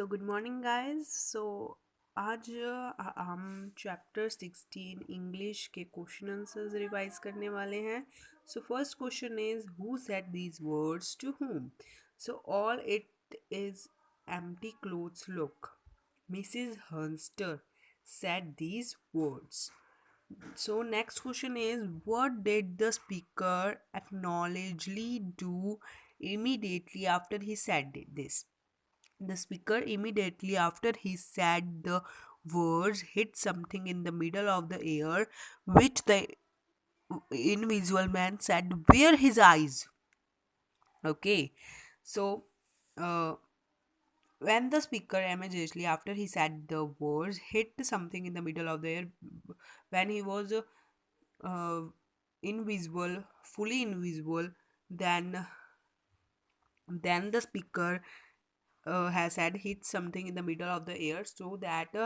तो good morning guys. आज हम चैप्टर 16 इंग्लिश के क्वेश्चन आंसर्स रिवाइज करने वाले हैं। First question is who said these words to whom? All it is empty clothes look. Mrs. Hunster said these words. Next question is what did the speaker acknowledgedly do immediately after he said this? The speaker immediately after he said the words hit something in the middle of the air, which the invisible man said, "Where his eyes?" Okay, so uh, when the speaker immediately after he said the words hit something in the middle of the air, when he was uh, invisible, fully invisible, then the speaker has had hit something in the middle of the air so that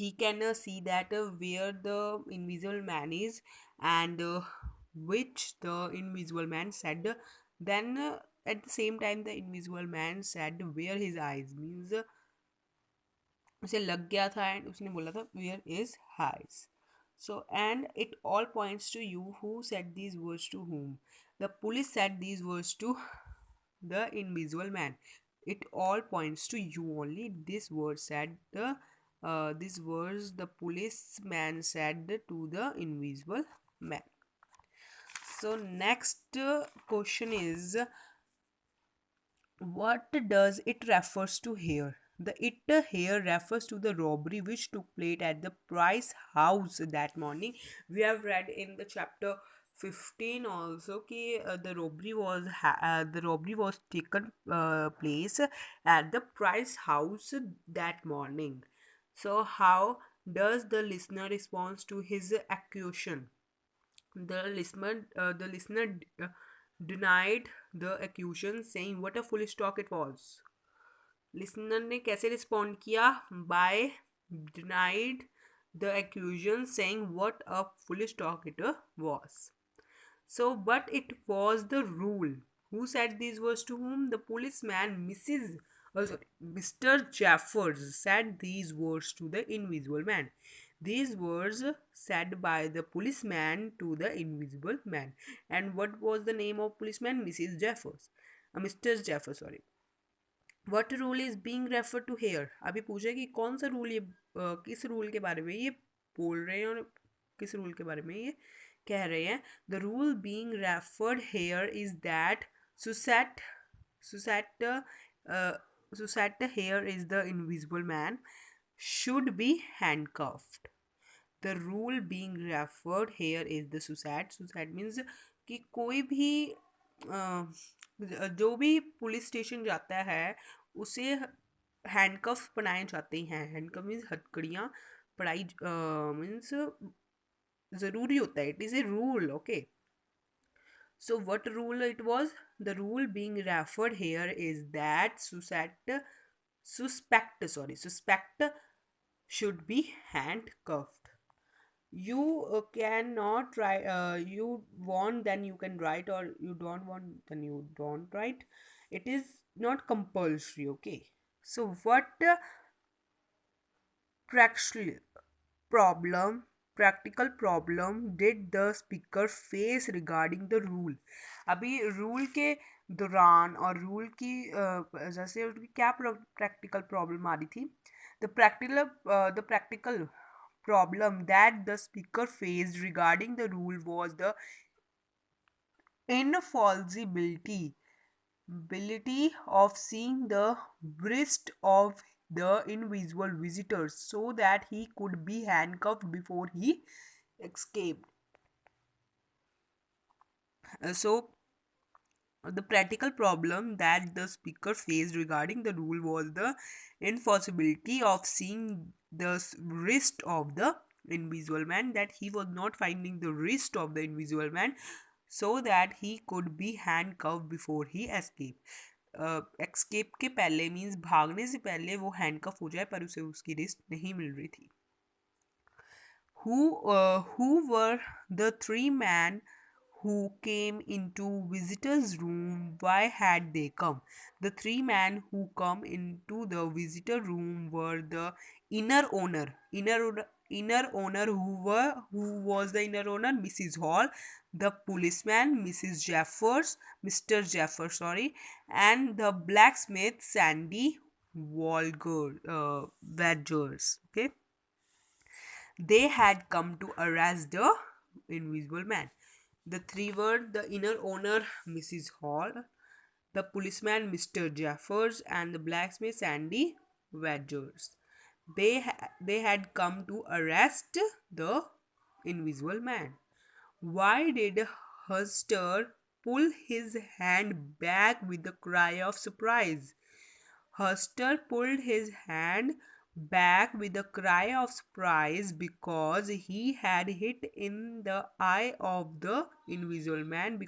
he can see that where the invisible man is and which the invisible man said then at the same time the invisible man said where his eyes means उसे लग गया था and उसने बोला था where is his and it all points to you who said these words to whom. The police said these words to the invisible man. It all points to you only. This word said these words the policeman said to the invisible man. Next question is what does it refers to here? The it here refers to the robbery which took place at the Price House that morning. We have read in the chapter 15 also कि the robbery was taken place at the Price House that morning. So how does the listener respond to his accusation? The listener denied the accusation saying what a foolish talk it was. Listener ने कैसे respond किया? By denied the accusation saying what a foolish talk it was. But it was the rule. Who said these words to whom? The policeman, Mr. Jeffers, said these words to the invisible man. These words said by the policeman to the invisible man. And what was the name of policeman? Mrs. Jeffers. Mr. Jeffers, sorry. What rule is being refer to here. अभी पूछे कि कौन सा rule ये किस rule के बारे में ये बोल रहे हैं और किस रूल के बारे में ये कह रहे हैं. The rule being referred here is that सुसेट सुसेट सुसेट here is the invisible man should be handcuffed. The rule being referred here is the सुसेट. सुसेट मीन्स कि कोई भी जो भी पुलिस स्टेशन जाता है उसे हैंडकफ बनाए जाते हैं. हैंडकफ मीन्स हथकड़ियाँ पढ़ाई मीन्स ज़रूरी होता है. It is a rule. Okay, so what rule it was? The rule being referred here is that suspect should be handcuffed. You cannot write. You want, then you can write, or you don't want, then you don't write. It is not compulsory. Okay, so what practical problem practical problem did the speaker face regarding the rule? अभी rule के दौरान और rule की जैसे उनकी क्या practical problem आ रही थी? The practical problem that the speaker faced regarding the rule was the infallibility ability of seeing the wrist of the invisible visitors so that he could be handcuffed before he escaped. So the practical problem that the speaker faced regarding the rule was the impossibility of seeing the wrist of the invisible man, that he was not finding the wrist of the invisible man so that he could be handcuffed before he escaped. Escape के पहले means भागने से पहले वो handcuff हो जाए, पर उसे उसकी रिस्ट नहीं मिल रही थी. who were the three men who came into visitors' room. Why had they come? The three men who come into the visitor room were the inner owner. Inner owner who was the inner owner? Mrs. Hall, the policeman, Mr. Jeffers, sorry, and the blacksmith Sandy Badgers. Okay, they had come to arrest the invisible man. The three were the inner owner, Mrs. Hall, the policeman, Mr. Jeffers, and the blacksmith, Sandy Badgers. They had come to arrest the invisible man. Why did Huster pull his hand back with a cry of surprise? Huster pulled his hand back with a cry of surprise because he had hit in the eye of the invisible man,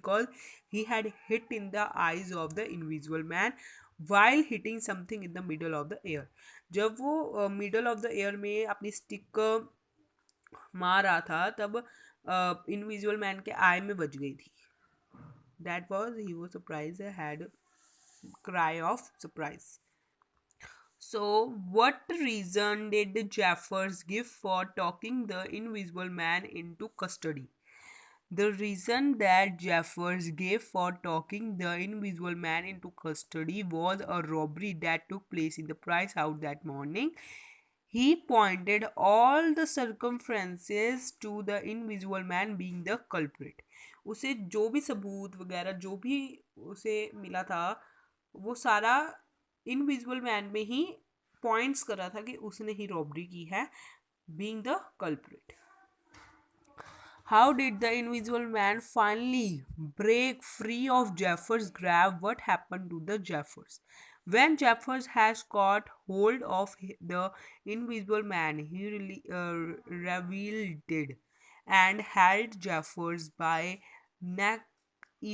while hitting something in the middle of the air. जब वो middle of the air में अपनी stick मार रहा था तब invisible man के आई में बज गई थी. That was he was surprise, had cry of surprise. So, what reason did Jeffers give for taking the invisible man into custody? The reason that Jeffers gave for taking the invisible man into custody was a robbery that took place in the Price House that morning. He pointed all the circumstances to the invisible man being the culprit. उसे जो भी सबूत वगैरह जो भी उसे मिला था वो सारा इनविजिबल मैन में ही पॉइंट्स कर रहा था कि उसने ही रॉबरी की है, being the culprit. How did the invisible man finally break free of Jeffers' grab? What happened to the Jeffers? When Jeffers has caught hold of the invisible man, he revealed it and held Jeffers by neck.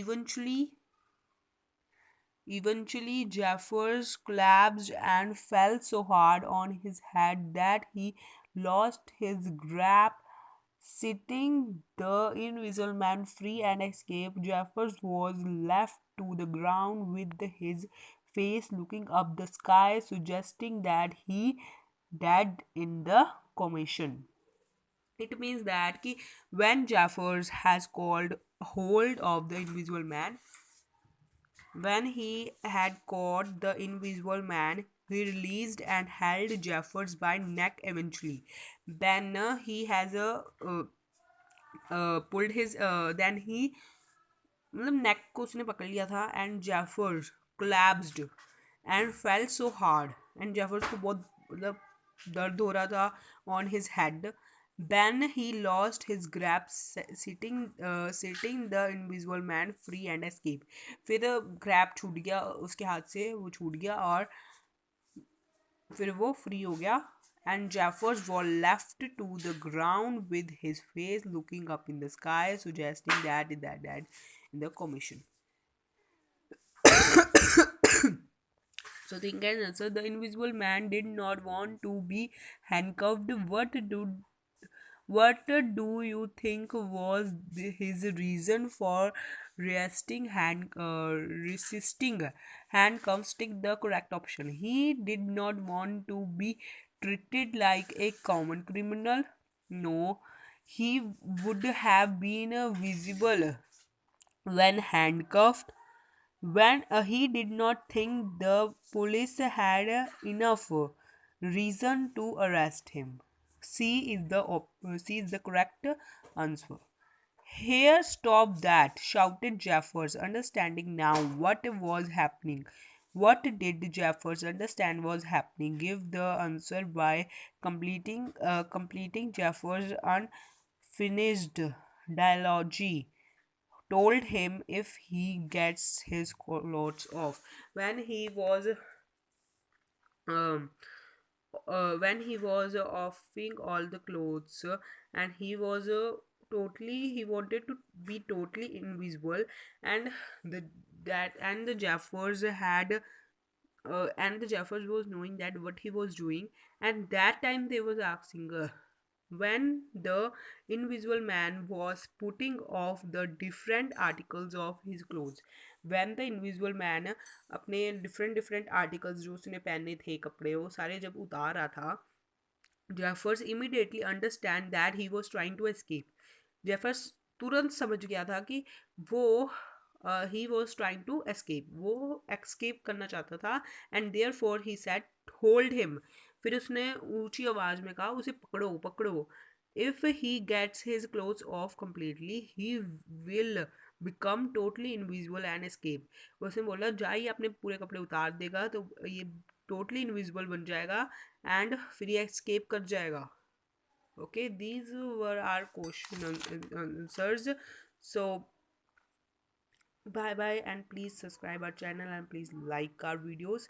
Eventually, Eventually, Jeffers collapsed and fell so hard on his head that he lost his grasp. Setting the invisible man free and escape, Jeffers was left to the ground with his face looking up the sky, suggesting that he died in the commotion. It means that when Jeffers has called hold of the invisible man, when he had caught the invisible man, he released and held Jeffers by neck eventually. Then he has pulled his then he मतलब neck को उसने पकड़ लिया था and Jeffers collapsed and fell so hard and Jeffers को बहुत मतलब दर्द हो रहा था on his head. Then he lost his grasp, setting the invisible man free and escape. फिर grasp छूट गया उसके हाथ से, वो छूट गया और फिर वो फ्री हो गया. And Jeffers was left to the ground with his face looking up in the sky, suggesting that he died in the commotion. So think and answer. The invisible man did not want to be handcuffed. What do you think was his reason for resisting handcuffs? Take the correct option. He did not want to be treated like a common criminal. No, he would have been visible when handcuffed. When he did not think the police had enough reason to arrest him. C is the correct answer. Here, stop that, shouted Jeffers, understanding now what was happening. What did Jeffers understand was happening? Give the answer by completing Jeffers' unfinished dialogue. Told him if he gets his clothes off. Um, when he was offing all the clothes and he was he wanted to be totally invisible, and the Jeffers had and the Jeffers was knowing that what he was doing, and that time they was asking when the invisible man was putting off the different articles of his clothes. when the invisible man अपने different articles जो उसने पहने थे कपड़े वो सारे जब उतार रहा था, Jeffers immediately understand that he was trying to escape. Jeffers तुरंत समझ गया था कि वो he was trying to escape, वो एस्केप करना चाहता था. And therefore he set hold him. फिर उसने ऊंची आवाज में कहा उसे पकड़ो पकड़ो. If he gets his clothes off completely he will become totally invisible and escape. उसने बोला जाइए अपने पूरे कपड़े उतार देगा तो ये टोटली इनविजिबल बन जाएगा एंड फिर ये एस्केप कर जाएगा. Okay, these were our question answers. So bye bye, and please subscribe our channel and please like our videos.